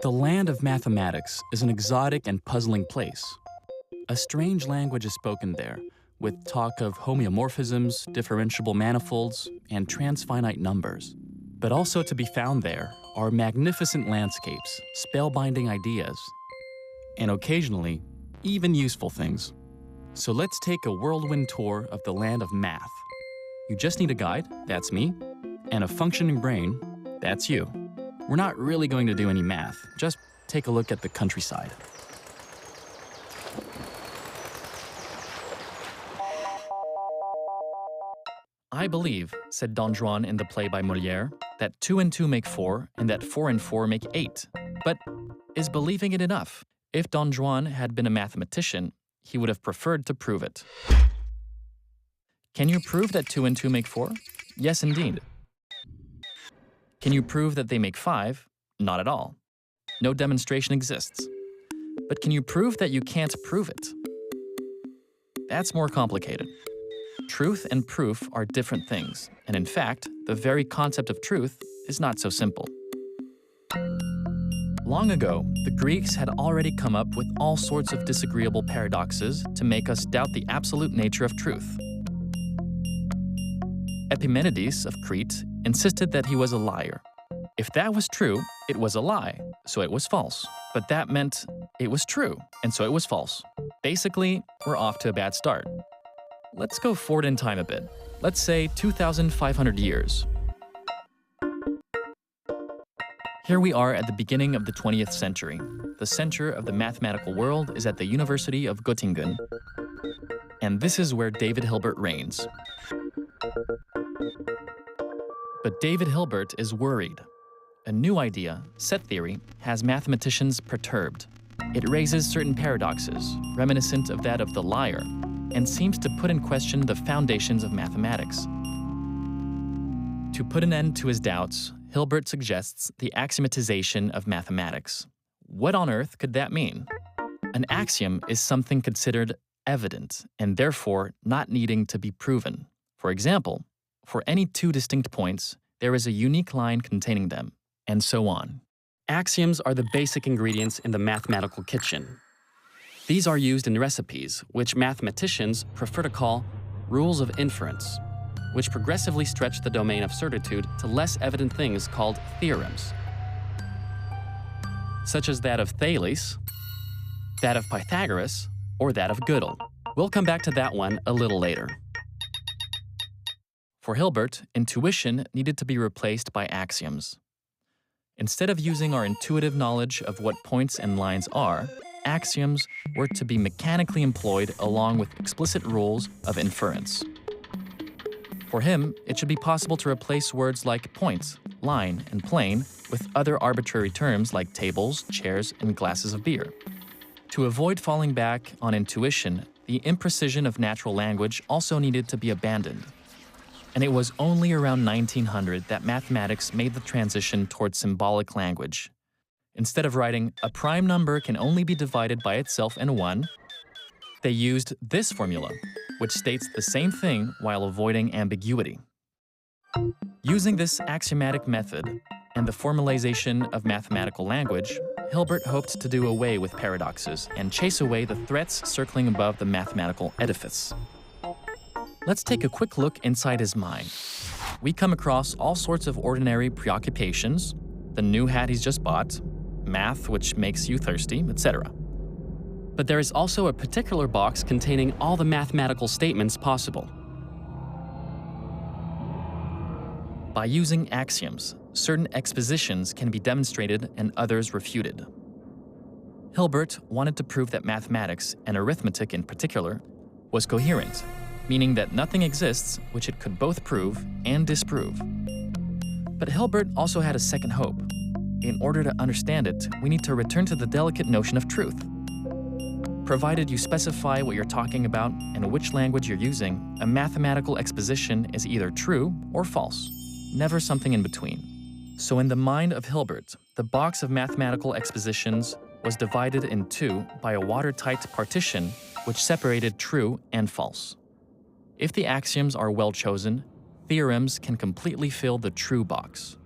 The land of mathematics is an exotic and puzzling place. A strange language is spoken there, with talk of homeomorphisms, differentiable manifolds, and transfinite numbers. But also to be found there are magnificent landscapes, spellbinding ideas, and occasionally, even useful things. So let's take a whirlwind tour of the land of math. You just need a guide, that's me, and a functioning brain, that's you. We're not really going to do any math, just take a look at the countryside. I believe, said Don Juan in the play by Molière, that 2 and 2 make 4 and that 4 and 4 make 8. But is believing it enough? If Don Juan had been a mathematician, he would have preferred to prove it. Can you prove that 2 and 2 make 4? Yes, indeed. Can you prove that they make 5? Not at all. No demonstration exists. But can you prove that you can't prove it? That's more complicated. Truth and proof are different things, and in fact, the very concept of truth is not so simple. Long ago, the Greeks had already come up with all sorts of disagreeable paradoxes to make us doubt the absolute nature of truth. Epimenides of Crete insisted that he was a liar. If that was true, it was a lie, so it was false. But that meant it was true, and so it was false. Basically, we're off to a bad start. Let's go forward in time a bit. Let's say 2,500 years. Here we are at the beginning of the 20th century. The center of the mathematical world is at the University of Göttingen. And this is where David Hilbert reigns. But David Hilbert is worried. A new idea, set theory, has mathematicians perturbed. It raises certain paradoxes, reminiscent of that of the liar, and seems to put in question the foundations of mathematics. To put an end to his doubts, Hilbert suggests the axiomatization of mathematics. What on earth could that mean? An axiom is something considered evident and therefore not needing to be proven. For example, for any two distinct points, there is a unique line containing them, and so on. Axioms are the basic ingredients in the mathematical kitchen. These are used in recipes, which mathematicians prefer to call rules of inference, which progressively stretch the domain of certitude to less evident things called theorems, such as that of Thales, that of Pythagoras, or that of Gödel. We'll come back to that one a little later. For Hilbert, intuition needed to be replaced by axioms. Instead of using our intuitive knowledge of what points and lines are, axioms were to be mechanically employed along with explicit rules of inference. For him, it should be possible to replace words like point, line, and plane with other arbitrary terms like tables, chairs, and glasses of beer. To avoid falling back on intuition, the imprecision of natural language also needed to be abandoned. And it was only around 1900 that mathematics made the transition towards symbolic language. Instead of writing, a prime number can only be divided by itself and 1, they used this formula, which states the same thing while avoiding ambiguity. Using this axiomatic method and the formalization of mathematical language, Hilbert hoped to do away with paradoxes and chase away the threats circling above the mathematical edifice. Let's take a quick look inside his mind. We come across all sorts of ordinary preoccupations, the new hat he's just bought, math which makes you thirsty, etc. But there is also a particular box containing all the mathematical statements possible. By using axioms, certain expositions can be demonstrated and others refuted. Hilbert wanted to prove that mathematics, and arithmetic in particular, was coherent, meaning that nothing exists which it could both prove and disprove. But Hilbert also had a second hope. In order to understand it, we need to return to the delicate notion of truth. Provided you specify what you're talking about and which language you're using, a mathematical exposition is either true or false, never something in between. So in the mind of Hilbert, the box of mathematical expositions was divided in two by a watertight partition which separated true and false. If the axioms are well chosen, theorems can completely fill the true box.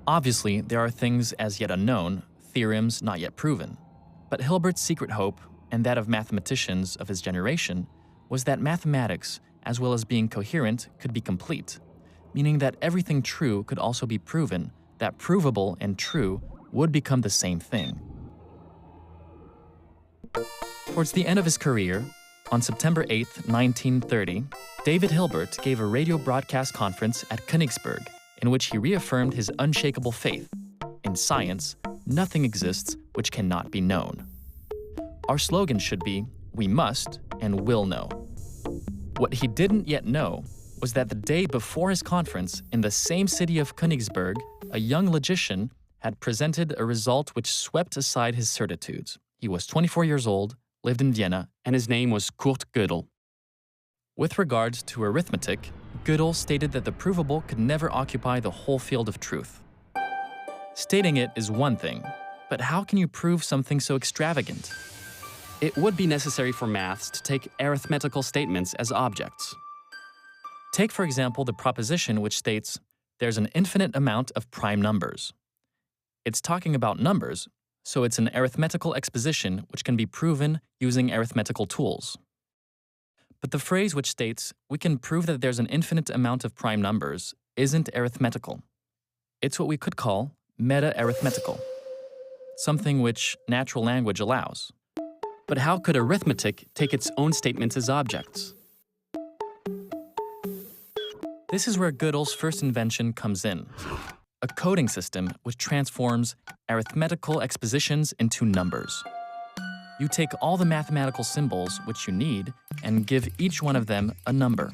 Obviously, there are things as yet unknown, theorems not yet proven. But Hilbert's secret hope, and that of mathematicians of his generation, was that mathematics, as well as being coherent, could be complete, meaning that everything true could also be proven, that provable and true would become the same thing. Towards the end of his career, on September 8, 1930, David Hilbert gave a radio broadcast conference at Königsberg in which he reaffirmed his unshakable faith. In science, nothing exists which cannot be known. Our slogan should be, we must and will know. What he didn't yet know was that the day before his conference, in the same city of Königsberg, a young logician had presented a result which swept aside his certitudes. He was 24 years old, lived in Vienna, and his name was Kurt Gödel. With regards to arithmetic, Gödel stated that the provable could never occupy the whole field of truth. Stating it is one thing, but how can you prove something so extravagant? It would be necessary for maths to take arithmetical statements as objects. Take, for example, the proposition which states, there's an infinite amount of prime numbers. It's talking about numbers, so it's an arithmetical exposition which can be proven using arithmetical tools. But the phrase which states, we can prove that there's an infinite amount of prime numbers, isn't arithmetical. It's what we could call meta-arithmetical, something which natural language allows. But how could arithmetic take its own statements as objects? This is where Gödel's first invention comes in, a coding system which transforms arithmetical expositions into numbers. You take all the mathematical symbols which you need and give each one of them a number.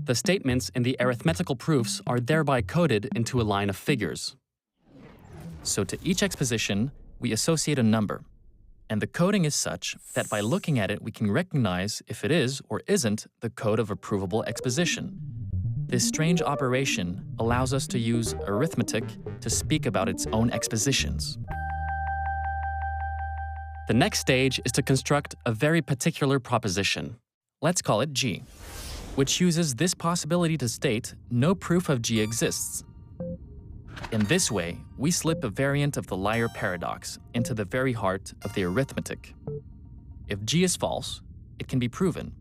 The statements in the arithmetical proofs are thereby coded into a line of figures. So to each exposition, we associate a number. And the coding is such that by looking at it, we can recognize if it is or isn't the code of a provable exposition. This strange operation allows us to use arithmetic to speak about its own expositions. The next stage is to construct a very particular proposition. Let's call it G, which uses this possibility to state no proof of G exists. In this way, we slip a variant of the liar paradox into the very heart of the arithmetic. If G is false, it can be proven,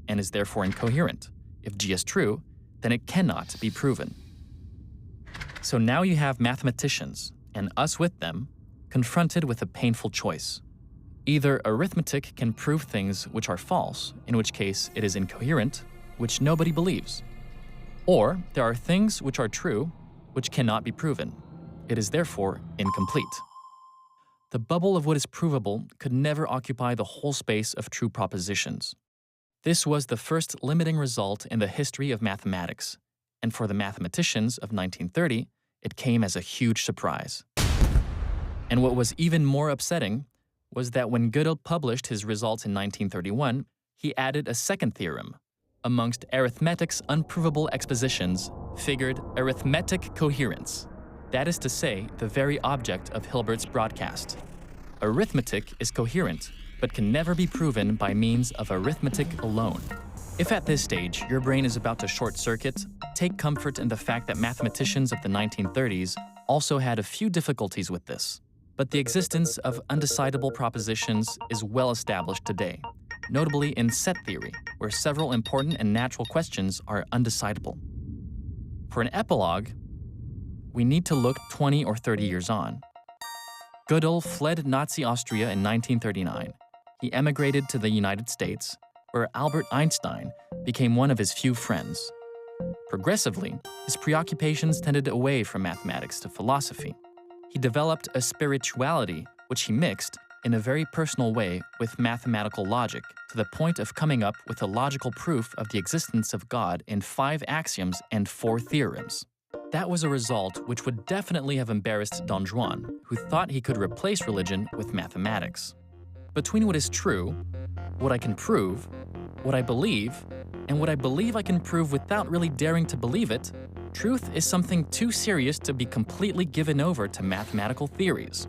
and is therefore incoherent. If G is true, then it cannot be proven. So now you have mathematicians, and us with them, confronted with a painful choice. Either arithmetic can prove things which are false, in which case it is incoherent, which nobody believes. Or there are things which are true, which cannot be proven. It is therefore incomplete. The bubble of what is provable could never occupy the whole space of true propositions. This was the first limiting result in the history of mathematics, and for the mathematicians of 1930, it came as a huge surprise. And what was even more upsetting was that when Gödel published his results in 1931, he added a second theorem. Amongst arithmetic's unprovable expositions figured arithmetic coherence. That is to say, the very object of Hilbert's broadcast. Arithmetic is coherent, but can never be proven by means of arithmetic alone. If at this stage your brain is about to short-circuit, take comfort in the fact that mathematicians of the 1930s also had a few difficulties with this. But the existence of undecidable propositions is well established today, notably in set theory, where several important and natural questions are undecidable. For an epilogue, we need to look 20 or 30 years on. Gödel fled Nazi Austria in 1939. He emigrated to the United States, where Albert Einstein became one of his few friends. Progressively, his preoccupations tended away from mathematics to philosophy. He developed a spirituality which he mixed in a very personal way with mathematical logic, to the point of coming up with a logical proof of the existence of God in 5 axioms and 4 theorems. That was a result which would definitely have embarrassed Don Juan, who thought he could replace religion with mathematics. Between what is true, what I can prove, what I believe, and what I believe I can prove without really daring to believe it, truth is something too serious to be completely given over to mathematical theories.